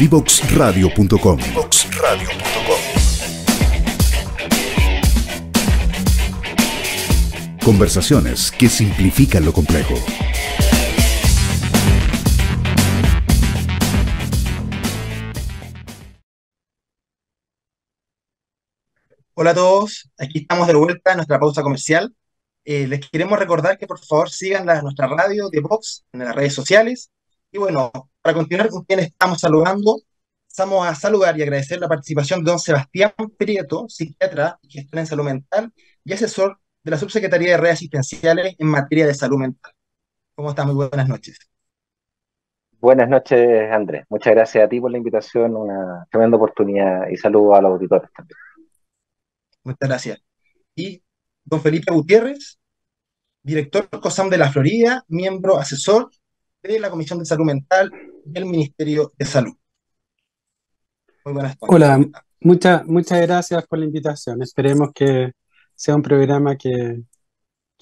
Divoxradio.com. Conversaciones que simplifican lo complejo. Hola a todos, aquí estamos de vuelta en nuestra pausa comercial. Les queremos recordar que por favor sigan nuestra radio de Vox en las redes sociales. Y bueno, para continuar con quien estamos saludando, vamos a saludar y agradecer la participación de don Sebastián Prieto, psiquiatra y gestor en salud mental y asesor de la Subsecretaría de Redes Asistenciales en materia de salud mental. ¿Cómo está? Muy buenas noches. Buenas noches, Andrés. Muchas gracias a ti por la invitación, una tremenda oportunidad y saludos a los auditores también. Muchas gracias. Y don Felipe Gutiérrez, director COSAM de la Florida, miembro asesor de la Comisión de Salud Mental del Ministerio de Salud. Muy buenas noches, Hola, ¿cómo está? muchas gracias por la invitación. Esperemos que sea un programa que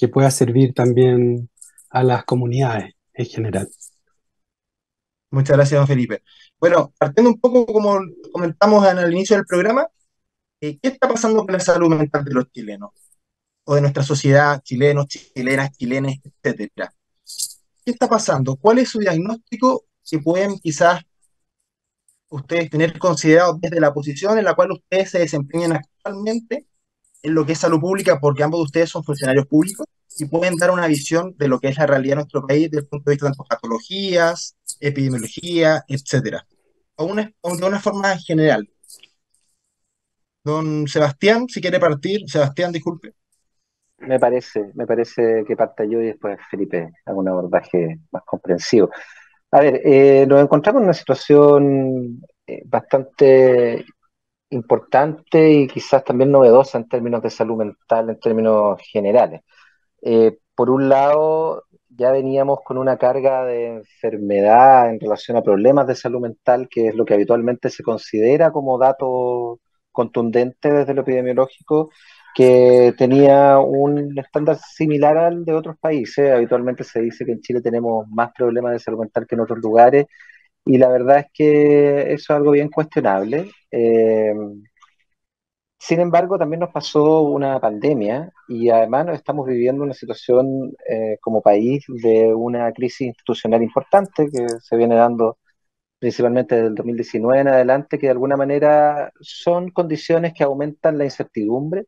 pueda servir también a las comunidades en general. Muchas gracias, don Felipe. Bueno, partiendo un poco como comentamos en el inicio del programa, ¿qué está pasando con la salud mental de los chilenos? O de nuestra sociedad, chilenos, chilenas, chilenes, etcétera. ¿Qué está pasando? ¿Cuál es su diagnóstico que pueden quizás ustedes tener considerado desde la posición en la cual ustedes se desempeñan actualmente en lo que es salud pública, porque ambos de ustedes son funcionarios públicos y pueden dar una visión de lo que es la realidad de nuestro país desde el punto de vista de tanto patologías, epidemiología, etcétera? O de una forma general. Don Sebastián, si quiere partir. Sebastián, disculpe. Me parece que parta yo y después Felipe haga un abordaje más comprensivo. A ver, nos encontramos en una situación bastante importante y quizás también novedosa en términos de salud mental, en términos generales. Por un lado, ya veníamos con una carga de enfermedad en relación a problemas de salud mental, que es lo que habitualmente se considera como dato contundente desde lo epidemiológico, que tenía un estándar similar al de otros países. Habitualmente se dice que en Chile tenemos más problemas de salud mental que en otros lugares, y la verdad es que eso es algo bien cuestionable. Sin embargo, también nos pasó una pandemia y además nos estamos viviendo una situación como país de una crisis institucional importante que se viene dando principalmente desde el 2019 en adelante, que de alguna manera son condiciones que aumentan la incertidumbre,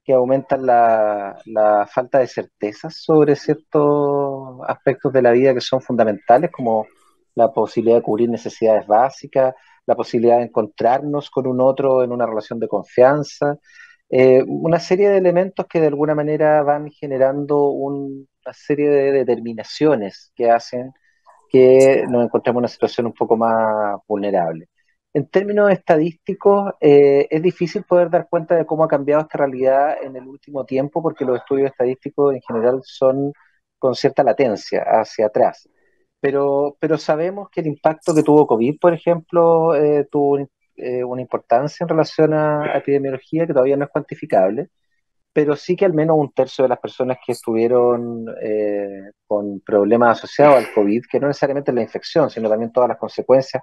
que aumentan la falta de certezas sobre ciertos aspectos de la vida que son fundamentales, como la posibilidad de cubrir necesidades básicas, la posibilidad de encontrarnos con un otro en una relación de confianza, una serie de elementos que de alguna manera van generando una serie de determinaciones que hacen que nos encontremos en una situación un poco más vulnerable. En términos estadísticos, es difícil poder dar cuenta de cómo ha cambiado esta realidad en el último tiempo, porque los estudios estadísticos en general son con cierta latencia hacia atrás. Pero sabemos que el impacto que tuvo COVID, por ejemplo, tuvo una importancia en relación a epidemiología que todavía no es cuantificable, pero sí que al menos un tercio de las personas que estuvieron con problemas asociados al COVID, que no necesariamente la infección, sino también todas las consecuencias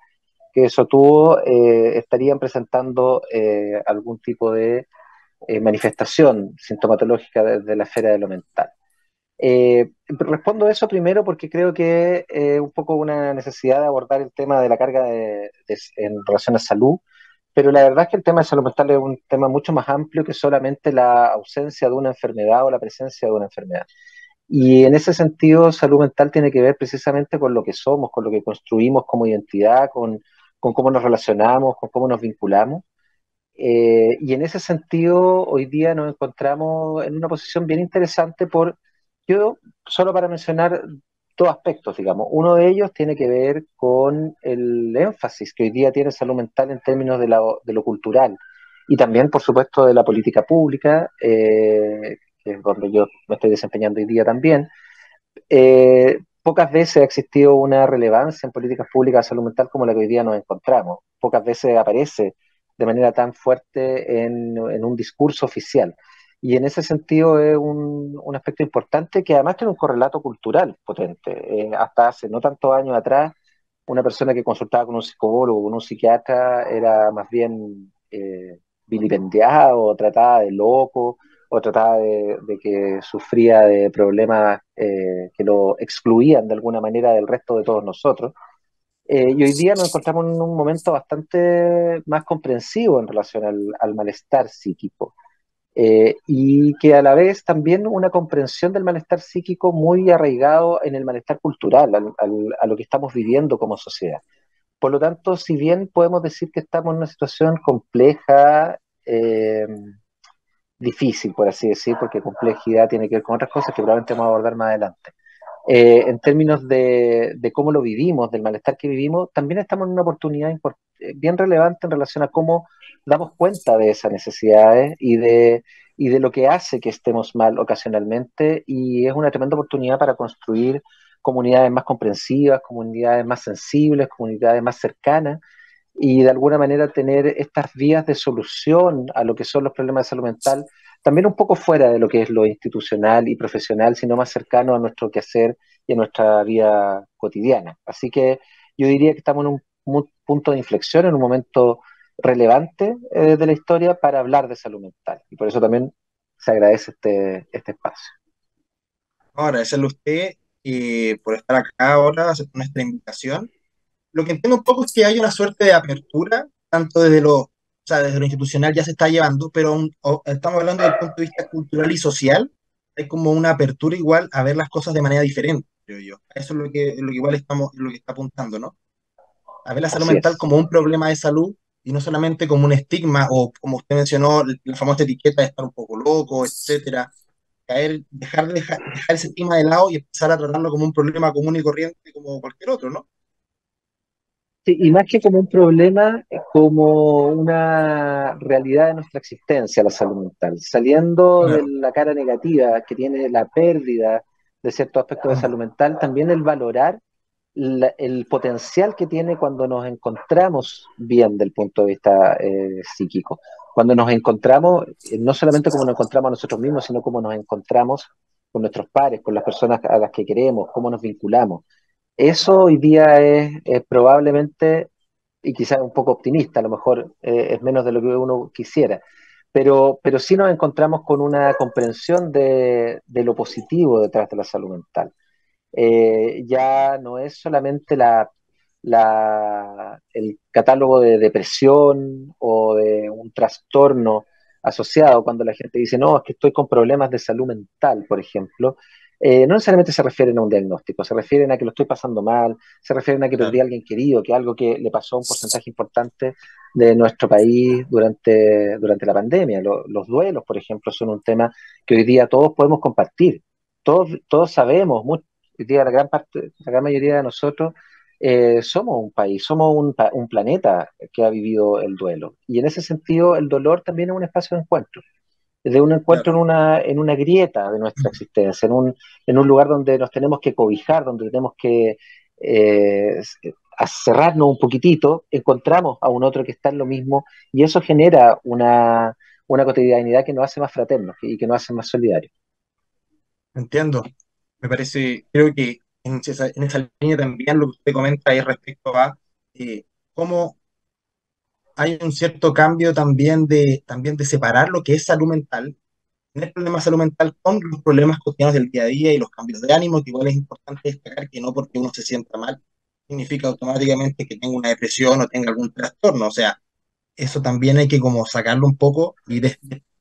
que eso tuvo, estarían presentando algún tipo de manifestación sintomatológica desde la esfera de lo mental. Respondo eso primero porque creo que un poco una necesidad de abordar el tema de la carga en relación a salud, pero la verdad es que el tema de salud mental es un tema mucho más amplio que solamente la ausencia de una enfermedad o la presencia de una enfermedad. Y en ese sentido, salud mental tiene que ver precisamente con lo que somos, con lo que construimos como identidad, con cómo nos relacionamos, con cómo nos vinculamos. Y en ese sentido, hoy día nos encontramos en una posición bien interesante yo, solo para mencionar dos aspectos, digamos. Uno de ellos tiene que ver con el énfasis que hoy día tiene salud mental en términos de lo cultural y también, por supuesto, de la política pública, que es donde yo me estoy desempeñando hoy día también. Pocas veces ha existido una relevancia en políticas públicas de salud mental como la que hoy día nos encontramos. Pocas veces aparece de manera tan fuerte en un discurso oficial. Y en ese sentido es un aspecto importante que además tiene un correlato cultural potente. Hasta hace no tantos años atrás, una persona que consultaba con un psicólogo, con un psiquiatra, era más bien vilipendiada o tratada de loco o tratada de que sufría de problemas que lo excluían de alguna manera del resto de todos nosotros. Y hoy día nos encontramos en un momento bastante más comprensivo en relación al malestar psíquico. Y que a la vez también una comprensión del malestar psíquico muy arraigado en el malestar cultural, a lo que estamos viviendo como sociedad. Por lo tanto, si bien podemos decir que estamos en una situación compleja, difícil, por así decir, porque complejidad tiene que ver con otras cosas que probablemente vamos a abordar más adelante. En términos de cómo lo vivimos, del malestar que vivimos, también estamos en una oportunidad bien relevante en relación a cómo damos cuenta de esas necesidades y de lo que hace que estemos mal ocasionalmente, y es una tremenda oportunidad para construir comunidades más comprensivas, comunidades más sensibles, comunidades más cercanas, y de alguna manera tener estas vías de solución a lo que son los problemas de salud mental, también un poco fuera de lo que es lo institucional y profesional, sino más cercano a nuestro quehacer y a nuestra vida cotidiana. Así que yo diría que estamos en un punto de inflexión, en un momento relevante de la historia para hablar de salud mental. Y por eso también se agradece este espacio. Agradecerle a usted por estar acá ahora, aceptar nuestra invitación. Lo que entiendo un poco es que hay una suerte de apertura, tanto o sea, desde lo institucional ya se está llevando, pero estamos hablando desde el punto de vista cultural y social, hay como una apertura igual a ver las cosas de manera diferente, creo yo. Eso es lo que igual lo que está apuntando, ¿no? A ver la salud Así mental es. como un problema de salud y no solamente como un estigma o como usted mencionó, la famosa etiqueta de estar un poco loco, etcétera. Dejar ese estigma de lado y empezar a tratarlo como un problema común y corriente como cualquier otro, ¿no? Sí, y más que como un problema, como una realidad de nuestra existencia, la salud mental, saliendo de Claro. la cara negativa que tiene la pérdida de ciertos aspectos de Mm. salud mental, también el valorar el potencial que tiene cuando nos encontramos bien del punto de vista psíquico. Cuando nos encontramos, no solamente como nos encontramos a nosotros mismos, sino como nos encontramos con nuestros pares, con las personas a las que queremos, cómo nos vinculamos. Eso hoy día es probablemente, y quizás un poco optimista, a lo mejor es menos de lo que uno quisiera, pero sí nos encontramos con una comprensión de lo positivo detrás de la salud mental. Ya no es solamente el catálogo de depresión o de un trastorno asociado cuando la gente dice, no, es que estoy con problemas de salud mental, por ejemplo. No necesariamente se refieren a un diagnóstico, se refieren a que lo estoy pasando mal, se refieren a que perdí Claro. a alguien querido, que algo que le pasó a un porcentaje importante de nuestro país durante la pandemia. Los duelos, por ejemplo, son un tema que hoy día todos podemos compartir. Todos sabemos, hoy día la gran mayoría de nosotros somos un país, somos un planeta que ha vivido el duelo. Y en ese sentido, el dolor también es un espacio de encuentro, de un encuentro Claro. en una grieta de nuestra existencia, en un lugar donde nos tenemos que cobijar, donde tenemos que eh, a cerrarnos un poquitito, encontramos a un otro que está en lo mismo, y eso genera una cotidianidad que nos hace más fraternos y que nos hace más solidarios. Entiendo. Me parece, creo que en esa línea también lo que usted comenta ahí respecto a cómo hay un cierto cambio también de separar lo que es salud mental, tener problemas de salud mental con los problemas cotidianos del día a día y los cambios de ánimo, que igual es importante destacar que no porque uno se sienta mal significa automáticamente que tenga una depresión o tenga algún trastorno. O sea, eso también hay que como sacarlo un poco y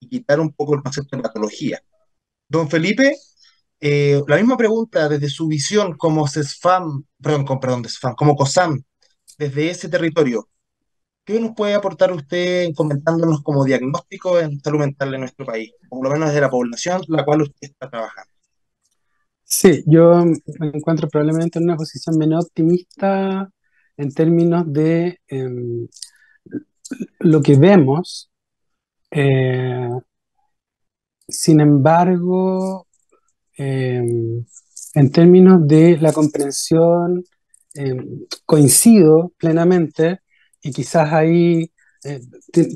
quitar un poco el concepto de patología. Don Felipe, la misma pregunta desde su visión como CESFAM, perdón, de CESFAM, como COSAM, desde ese territorio, ¿qué nos puede aportar usted comentándonos como diagnóstico en salud mental en nuestro país? O por lo menos desde la población la cual usted está trabajando. Sí, yo me encuentro probablemente en una posición menos optimista en términos de lo que vemos. eh, Sin embargo, eh, en términos de la comprensión, eh, coincido plenamente y quizás ahí eh, te-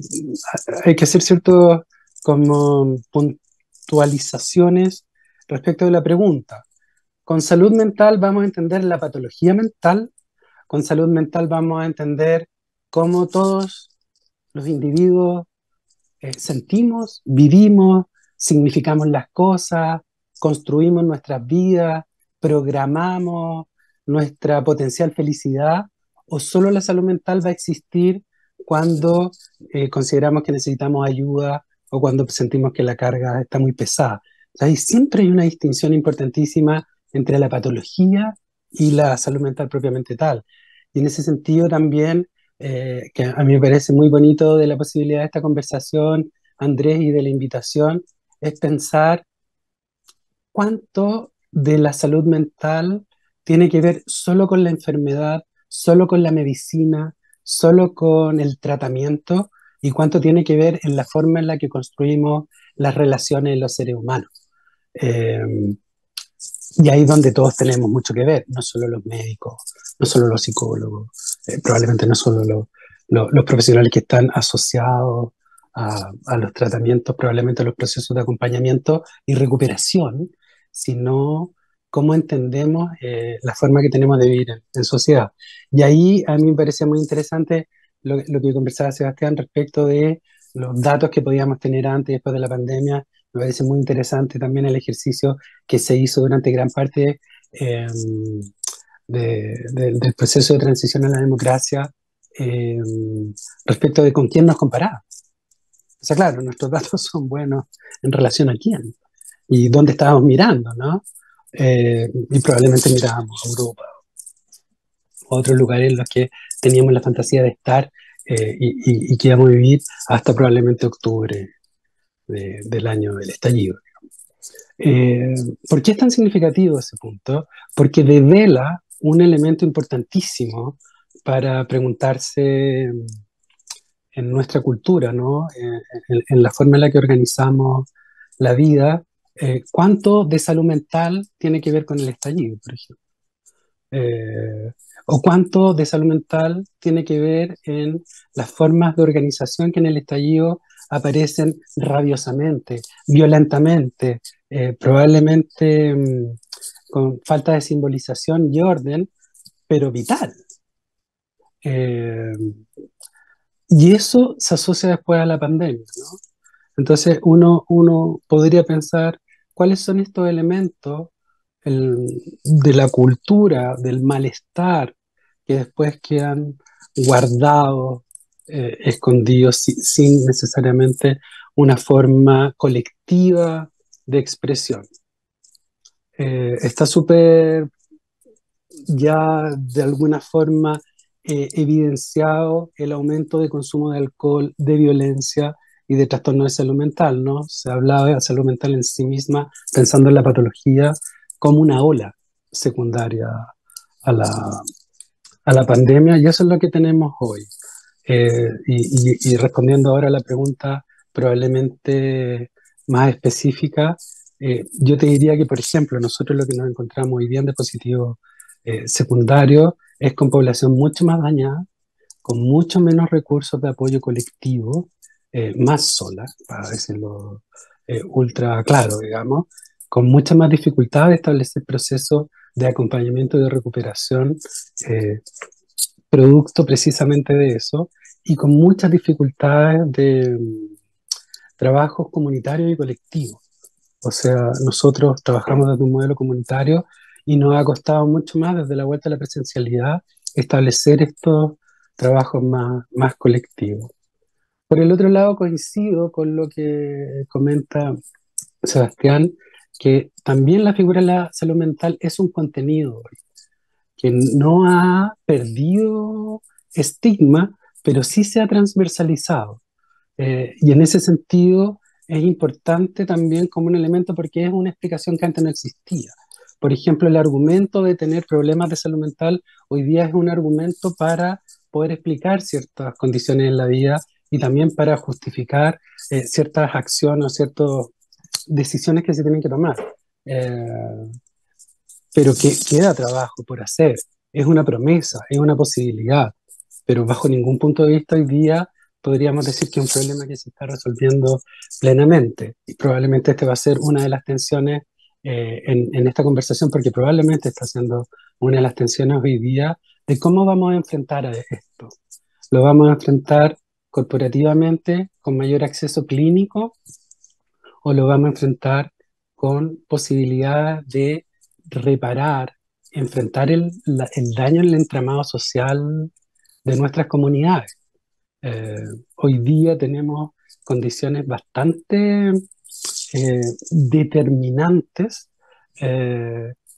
hay que hacer ciertas como puntualizaciones respecto de la pregunta. Con salud mental vamos a entender la patología mental con salud mental vamos a entender cómo todos los individuos sentimos, vivimos, significamos las cosas, construimos nuestras vidas, programamos nuestra potencial felicidad, o solo la salud mental va a existir cuando consideramos que necesitamos ayuda o cuando sentimos que la carga está muy pesada. O sea, siempre hay una distinción importantísima entre la patología y la salud mental propiamente tal. Y en ese sentido también, que a mí me parece muy bonito de la posibilidad de esta conversación, Andrés, y de la invitación, es pensar cuánto de la salud mental tiene que ver solo con la enfermedad, solo con la medicina, solo con el tratamiento, y cuánto tiene que ver en la forma en la que construimos las relaciones en los seres humanos. Eh, y ahí es donde todos tenemos mucho que ver, no solo los médicos, no solo los psicólogos, probablemente no solo los profesionales que están asociados a los tratamientos, probablemente a los procesos de acompañamiento y recuperación, sino cómo entendemos la forma que tenemos de vivir en sociedad. Y ahí a mí me parecía muy interesante lo que conversaba Sebastián respecto de los datos que podíamos tener antes y después de la pandemia. Me parece muy interesante también el ejercicio que se hizo durante gran parte del proceso de transición a la democracia eh, respecto de con quién nos comparaba. O sea, claro, nuestros datos son buenos en relación a quién y dónde estábamos mirando, ¿no? Y probablemente mirábamos a Europa o a otros lugares en los que teníamos la fantasía de estar y que íbamos a vivir hasta probablemente octubre del año del estallido. ¿Por qué es tan significativo ese punto? Porque devela un elemento importantísimo para preguntarse en nuestra cultura, ¿no? En la forma en la que organizamos la vida, ¿cuánto de salud mental tiene que ver con el estallido, por ejemplo? O cuánto de salud mental tiene que ver en las formas de organización que en el estallido aparecen rabiosamente, violentamente, probablemente con falta de simbolización y orden, pero vital. Y eso se asocia después a la pandemia, ¿no? Entonces uno podría pensar cuáles son estos elementos de la cultura, del malestar, que después quedan guardados, escondidos, sin necesariamente una forma colectiva de expresión. Está súper ya de alguna forma evidenciado el aumento de consumo de alcohol, de violencia y de trastornos de salud mental, ¿no? Se hablaba de la salud mental en sí misma, pensando en la patología como una ola secundaria a la pandemia, y eso es lo que tenemos hoy. Y respondiendo ahora a la pregunta probablemente más específica, yo te diría que, por ejemplo, nosotros lo que nos encontramos hoy día en dispositivos secundarios es con población mucho más dañada, con mucho menos recursos de apoyo colectivo, más sola, para decirlo ultra claro, digamos, con mucha más dificultad de establecer procesos de acompañamiento y de recuperación, producto precisamente de eso, y con muchas dificultades de trabajos comunitarios y colectivos. O sea, nosotros trabajamos desde un modelo comunitario y nos ha costado mucho más desde la vuelta a la presencialidad establecer estos trabajos más colectivos. Por el otro lado, coincido con lo que comenta Sebastián, que también la figura de la salud mental es un contenido que no ha perdido estigma, pero sí se ha transversalizado. Y en ese sentido es importante también como un elemento porque es una explicación que antes no existía. Por ejemplo, el argumento de tener problemas de salud mental hoy día es un argumento para poder explicar ciertas condiciones en la vida y también para justificar ciertas acciones o ciertas decisiones que se tienen que tomar. Pero que queda trabajo por hacer. Es una promesa, es una posibilidad, pero bajo ningún punto de vista hoy día podríamos decir que es un problema que se está resolviendo plenamente. Y probablemente este va a ser una de las tensiones en esta conversación, porque probablemente está siendo una de las tensiones hoy día de cómo vamos a enfrentar a esto. Lo vamos a enfrentar corporativamente con mayor acceso clínico o lo vamos a enfrentar con posibilidad de reparar, enfrentar el daño en el entramado social de nuestras comunidades. Hoy día tenemos condiciones bastante determinantes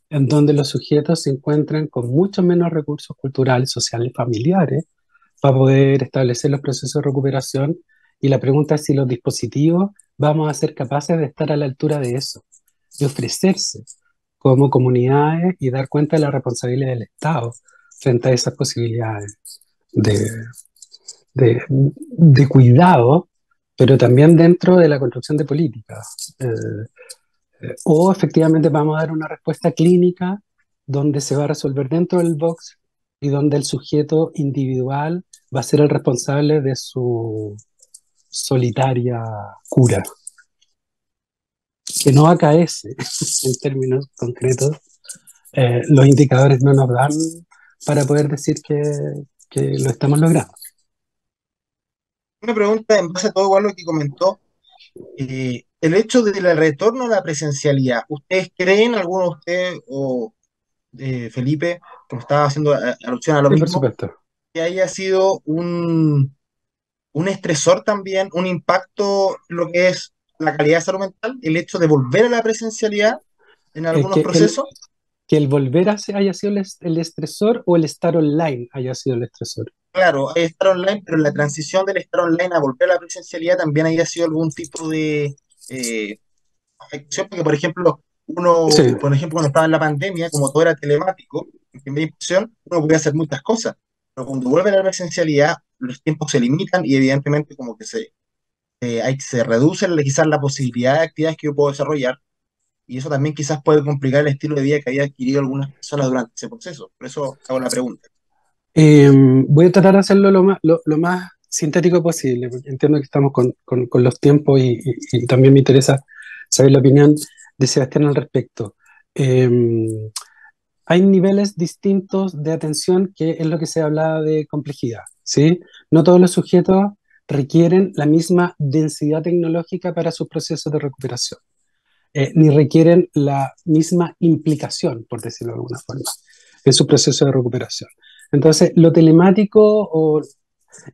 en donde los sujetos se encuentran con mucho menos recursos culturales, sociales y familiares para poder establecer los procesos de recuperación. Y la pregunta es si los dispositivos vamos a ser capaces de estar a la altura de eso, de ofrecerse como comunidades y dar cuenta de la responsabilidad del Estado frente a esas posibilidades de, de cuidado, pero también dentro de la construcción de políticas. O efectivamente vamos a dar una respuesta clínica donde se va a resolver dentro del box y donde el sujeto individual va a ser el responsable de su solitaria cura, que no acaece en términos concretos. Los indicadores no nos dan para poder decir que lo estamos logrando. Una pregunta en base a todo igual lo que comentó. El hecho del retorno a la presencialidad, ¿ustedes creen, alguno de ustedes o Felipe, como estaba haciendo alusión a lo Sí, por mismo, supuesto. que haya sido un estresor también, un impacto en lo que es la calidad de salud mental, el hecho de volver a la presencialidad en algunos Que procesos? que el volver haya sido el estresor o el estar online haya sido el estresor. Claro, hay estar online, pero en la transición del estar online a volver a la presencialidad también haya sido algún tipo de afección, porque por ejemplo, Sí, cuando estaba en la pandemia, como todo era telemático, en primera impresión, uno podía hacer muchas cosas, pero cuando vuelve a la presencialidad, los tiempos se limitan y evidentemente como que se reduce quizás la posibilidad de actividades que yo puedo desarrollar, y eso también quizás puede complicar el estilo de vida que había adquirido algunas personas durante ese proceso. Por eso hago la pregunta. voy a tratar de hacerlo lo más sintético posible, porque entiendo que estamos con los tiempos y también me interesa saber la opinión de Sebastián al respecto. Eh, Hay niveles distintos de atención, que es lo que se hablaba de complejidad, ¿sí? No todos los sujetos requieren la misma densidad tecnológica para sus procesos de recuperación, ni requieren la misma implicación, por decirlo de alguna forma, en su proceso de recuperación. Entonces, lo telemático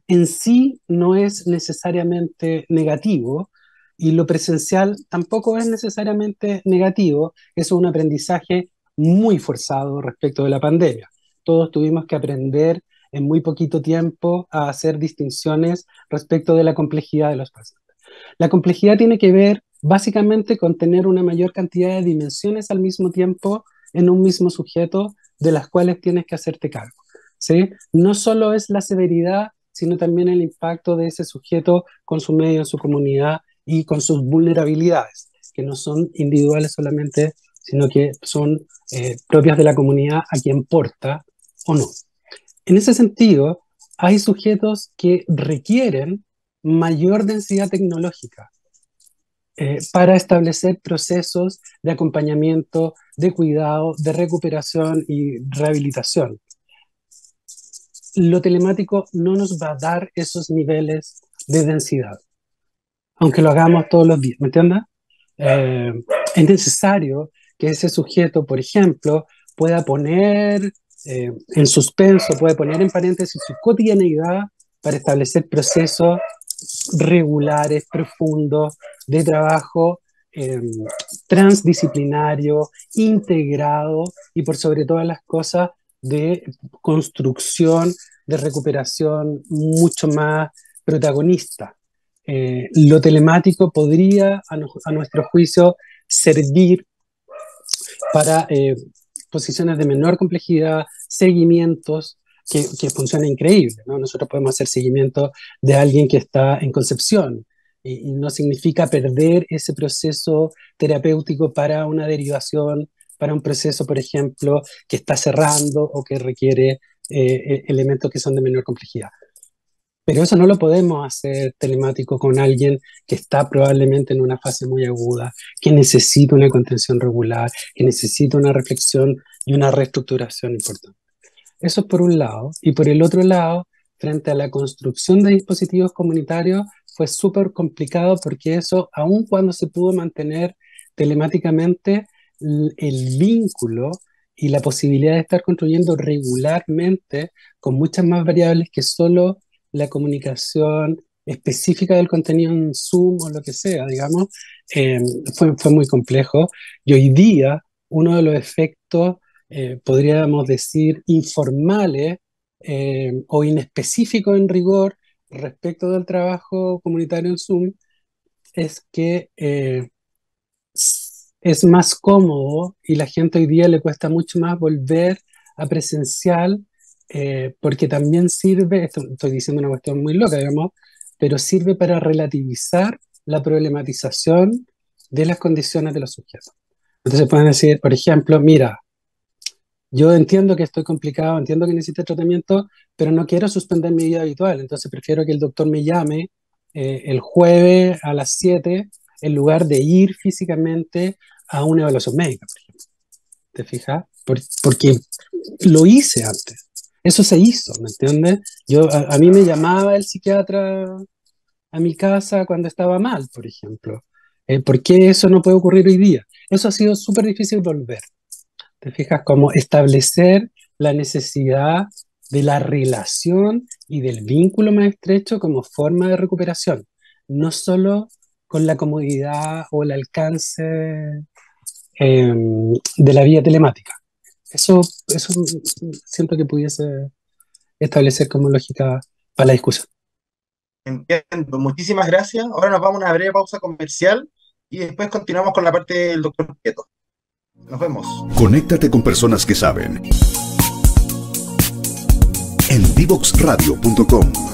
en sí no es necesariamente negativo y lo presencial tampoco es necesariamente negativo. Eso es un aprendizaje muy forzado respecto de la pandemia. Todos tuvimos que aprender en muy poquito tiempo a hacer distinciones respecto de la complejidad de los pacientes. La complejidad tiene que ver básicamente con tener una mayor cantidad de dimensiones al mismo tiempo en un mismo sujeto de las cuales tienes que hacerte cargo, ¿sí? No solo es la severidad, sino también el impacto de ese sujeto con su medio, en su comunidad y con sus vulnerabilidades, que no son individuales solamente, sino que son propias de la comunidad a quien porta o no. En ese sentido, hay sujetos que requieren mayor densidad tecnológica para establecer procesos de acompañamiento, de cuidado, de recuperación y rehabilitación. Lo telemático no nos va a dar esos niveles de densidad, aunque lo hagamos todos los días, ¿me entiendes? Eh, es necesario que ese sujeto, por ejemplo, pueda poner en suspenso, puede poner en paréntesis su cotidianeidad para establecer procesos regulares, profundos, de trabajo transdisciplinario, integrado y por sobre todas las cosas de construcción, de recuperación mucho más protagonista. Lo telemático podría, a nuestro juicio, servir para posiciones de menor complejidad, seguimientos que funcionan increíble, ¿no? Nosotros podemos hacer seguimiento de alguien que está en concepción y no significa perder ese proceso terapéutico para una derivación, para un proceso, por ejemplo, que está cerrando o que requiere elementos que son de menor complejidad. Pero eso no lo podemos hacer telemático con alguien que está probablemente en una fase muy aguda, que necesita una contención regular, que necesita una reflexión y una reestructuración importante. Eso es por un lado. Y por el otro lado, frente a la construcción de dispositivos comunitarios, fue súper complicado porque eso, aun cuando se pudo mantener telemáticamente, el vínculo y la posibilidad de estar construyendo regularmente con muchas más variables que solo la comunicación específica del contenido en Zoom o lo que sea, digamos, fue muy complejo. Y hoy día uno de los efectos, podríamos decir, informales o inespecíficos en rigor respecto del trabajo comunitario en Zoom es que es más cómodo y la gente hoy día le cuesta mucho más volver a presencial porque también sirve, estoy diciendo una cuestión muy loca, digamos, pero sirve para relativizar la problematización de las condiciones de los sujetos. Entonces pueden decir, por ejemplo, mira, yo entiendo que estoy complicado, entiendo que necesito tratamiento, pero no quiero suspender mi vida habitual, entonces prefiero que el doctor me llame el jueves a las 7 en lugar de ir físicamente a una evaluación médica, por ejemplo. ¿Te fijas? Porque lo hice antes. Eso se hizo, ¿me entiendes? A mí me llamaba el psiquiatra a mi casa cuando estaba mal, por ejemplo. ¿Por qué eso no puede ocurrir hoy día? Eso ha sido súper difícil volver. ¿Te fijas? Como establecer la necesidad de la relación y del vínculo más estrecho como forma de recuperación, no solo con la comodidad o el alcance de la vía telemática. Eso siento que pudiese establecer como lógica para la discusión. Entiendo, muchísimas gracias. Ahora nos vamos a una breve pausa comercial y después continuamos con la parte del doctor Prieto. Nos vemos. Conéctate con personas que saben. En divoxradio.com.